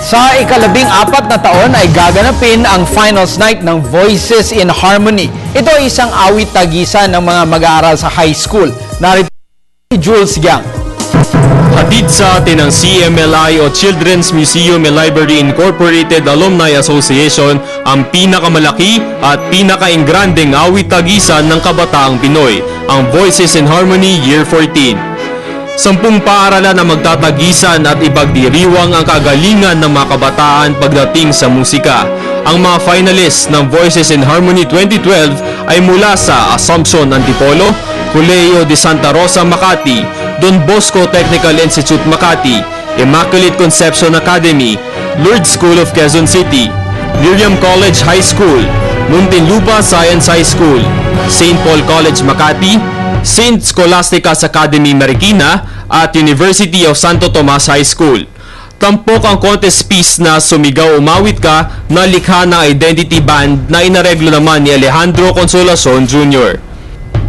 Sa ika-14 na taon ay gaganapin ang finals night ng Voices in Harmony. Ito ay isang awit tagisan ng mga mag-aaral sa high school. Narito si Jules Giang. Hatid sa atin ng CMLI o Children's Museum and Library Incorporated Alumni Association ang pinakamalaki at pinakaingrandeng awit tagisan ng kabataang Pinoy, ang Voices in Harmony Year 14. 10 paaralan na magtatagisan at ipagdiriwang ang kagalingan ng mga kabataan pagdating sa musika. Ang mga finalists ng Voices in Harmony 2012 ay mula sa Assumption Antipolo, Colegio de Santa Rosa, Makati, Don Bosco Technical Institute, Makati, Immaculate Conception Academy, Lourdes School of Quezon City, Miriam College High School, Muntinlupa Science High School, St. Paul College, Makati, St. Scholastica's Academy, Marikina, at University of Santo Tomas High School. Tampok ang contest piece na Sumigaw Umawit Ka na likha ng Identity Band na inareglo naman ni Alejandro Consolacion Jr.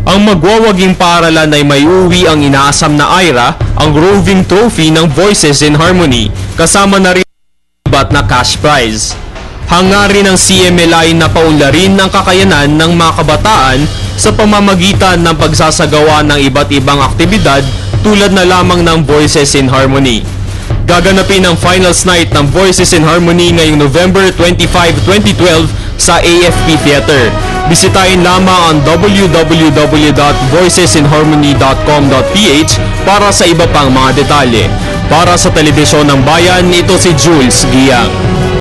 Ang magwawaging paaralan ay may uwi ang inaasam na Ira, ang roving trophy ng Voices in Harmony, kasama na rin iba't na cash prize. Hangarin ng CMLI na paunlarin ang kakayanan ng mga kabataan sa pamamagitan ng pagsasagawa ng iba't ibang aktibidad tulad na lamang ng Voices in Harmony. Gaganapin ang finals night ng Voices in Harmony ngayong November 25, 2012 sa AFP Theater. Bisitahin lamang ang www.voicesinharmony.com.ph para sa iba pang mga detalye. Para sa Telebisyon ng Bayan, ito si Jules Giang.